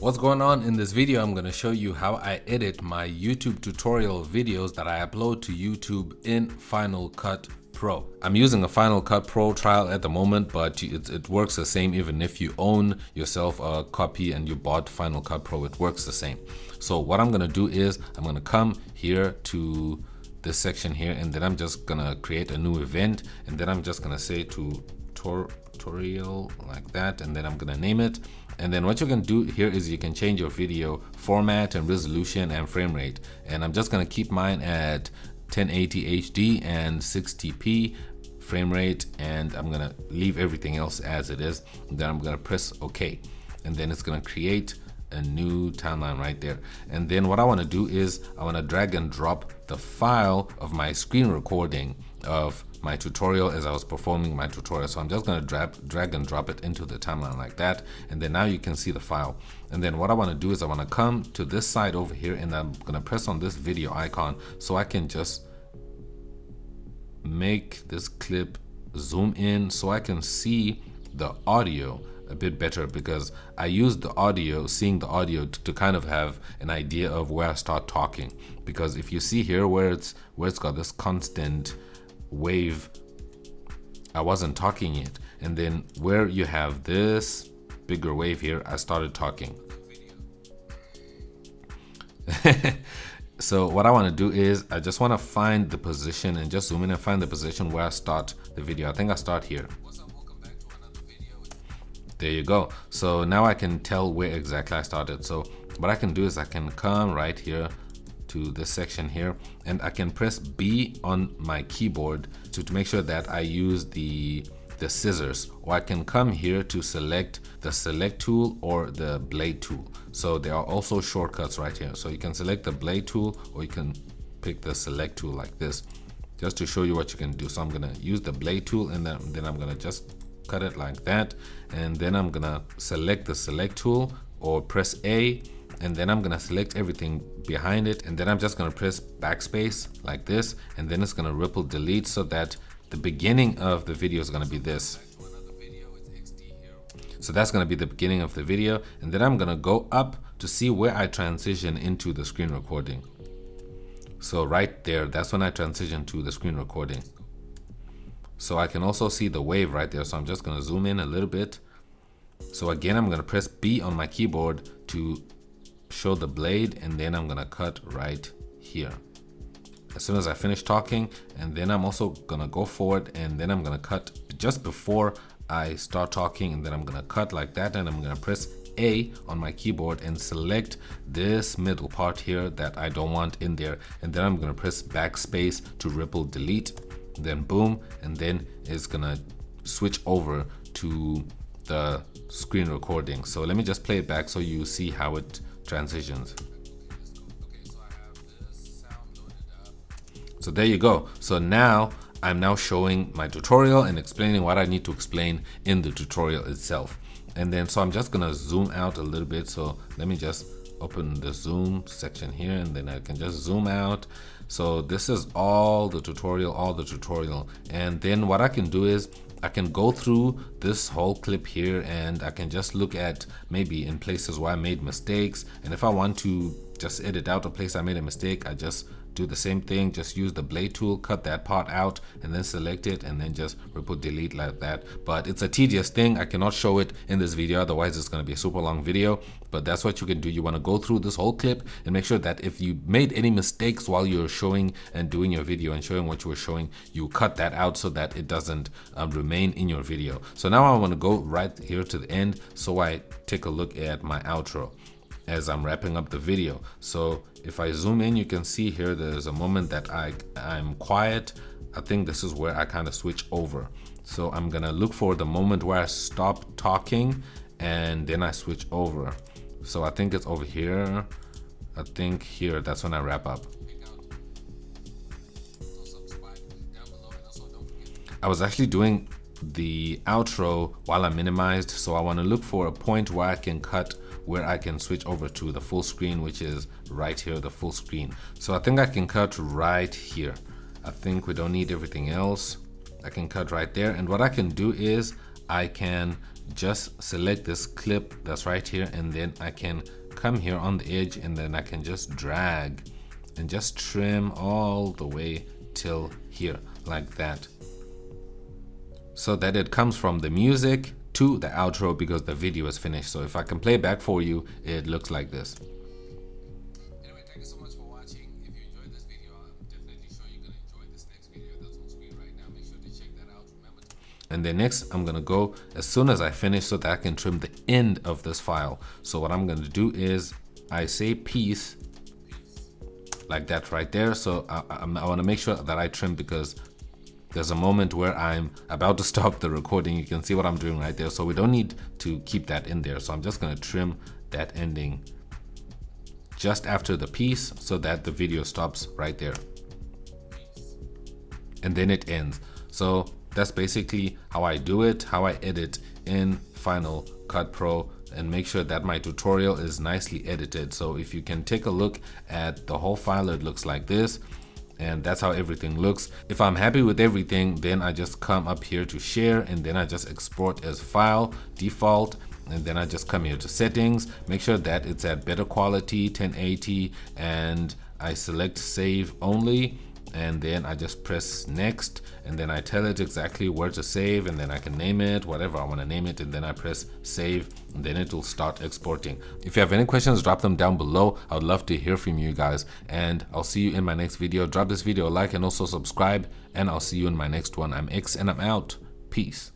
What's going on? In this video, I'm going to show you how I edit my YouTube tutorial videos that I upload to YouTube in Final Cut Pro. I'm using a Final Cut Pro trial at the moment, but it works the same even if you own yourself a copy and you bought Final Cut Pro, it works the same. So what I'm going to do is I'm going to come here to this section here, and then I'm just going to create a new event, and then I'm just going to say tutorial like that, and then I'm going to name it. And then what you can do here is you can change your video format and resolution and frame rate. And I'm just going to keep mine at 1080 HD and 60p frame rate, and I'm going to leave everything else as it is. And then I'm going to press OK. And then it's going to create a new timeline right there. And then what I want to do is I want to drag and drop the file of my screen recording of my tutorial as I was performing my tutorial. So I'm just going to drag and drop it into the timeline like that, and then now you can see the file. And then what I want to do is I want to come to this side over here, and I'm going to press on this video icon so I can just make this clip zoom in so I can see the audio a bit better, because I use the audio, seeing the audio to kind of have an idea of where I start talking. Because if you see here where it's got this constant wave, I wasn't talking yet, and then where you have this bigger wave here, I started talking. So what I want to do is I just want to find the position and just zoom in and find the position where I start the video. I think I start here. There you go. So now I can tell where exactly I started. So what I can do is I can come right here to this section here, and I can press B on my keyboard to make sure that I use the scissors, or I can come here to select the select tool or the blade tool. So there are also shortcuts right here. So you can select the blade tool, or you can pick the select tool like this, just to show you what you can do. So I'm gonna use the blade tool, and then I'm gonna just cut it like that, and then I'm gonna select the select tool or press A, and then I'm gonna select everything behind it, and then I'm just gonna press backspace like this, and then it's gonna ripple delete so that the beginning of the video is gonna be this. So that's gonna be the beginning of the video, and then I'm gonna go up to see where I transition into the screen recording. So right there, that's when I transition to the screen recording. So I can also see the wave right there. So I'm just gonna zoom in a little bit. So again, I'm gonna press B on my keyboard to show the blade, and then I'm gonna cut right here as soon as I finish talking. And then I'm also gonna go forward, and then I'm gonna cut just before I start talking, and then I'm gonna cut like that, and I'm gonna press A on my keyboard and select this middle part here that I don't want in there, and then I'm gonna press backspace to ripple delete, then boom, and then it's gonna switch over to the screen recording. So let me just play it back so you see how it transitions. So there you go. So now I'm now showing my tutorial and explaining what I need to explain in the tutorial itself. And then so I'm just gonna zoom out a little bit. So let me just open the zoom section here, and then I can just zoom out. So this is all the tutorial, and then what I can do is I can go through this whole clip here, and I can just look at maybe in places where I made mistakes, and if I want to just edit out a place I made a mistake, I just do the same thing, just use the blade tool, cut that part out, and then select it, and then just ripple delete like that. But it's a tedious thing. I cannot show it in this video, otherwise it's going to be a super long video. But that's what you can do. You want to go through this whole clip and make sure that if you made any mistakes while you're showing and doing your video and showing what you were showing, you cut that out so that it doesn't remain in your video. So now I want to go right here to the end, so I take a look at my outro as I'm wrapping up the video. So if I zoom in, you can see here there's a moment that I'm quiet. I think this is where I kind of switch over. So I'm gonna look for the moment where I stop talking, and then I switch over. So I think it's over here. I think here, that's when I wrap up. I was actually doing the outro while I minimized, so I want to look for a point where I can cut, where I can switch over to the full screen, which is right here, the full screen. So I think I can cut right here. I think we don't need everything else. I can cut right there, and what I can do is I can just select this clip that's right here, and then I can come here on the edge, and then I can just drag and just trim all the way till here, like that, so that it comes from the music to the outro because the video is finished. So if I can play back for you, it looks like this. Anyway, thank you so much for watching. If you enjoyed this video, I'm definitely sure you're gonna enjoy this next video that's on screen right now. Make sure to check that out. Remember to... And then next, I'm gonna go as soon as I finish so that I can trim the end of this file. So what I'm gonna do is I say peace, like that right there. So I want to make sure that I trim because there's a moment where I'm about to stop the recording. You can see what I'm doing right there. So we don't need to keep that in there. So I'm just going to trim that ending just after the piece so that the video stops right there. And then it ends. So that's basically how I do it, how I edit in Final Cut Pro, and make sure that my tutorial is nicely edited. So if you can take a look at the whole file, it looks like this, and that's how everything looks. If I'm happy with everything, then I just come up here to share, and then I just export as file default, and then I just come here to settings, make sure that it's at better quality 1080, and I select save only, and then I just press next, and then I tell it exactly where to save, and then I can name it whatever I want to name it, and then I press save, and then it will start exporting. If you have any questions, drop them down below. I would love to hear from you guys, and I'll see you in my next video. Drop this video a like and also subscribe, and I'll see you in my next one. I'm X and I'm out. Peace.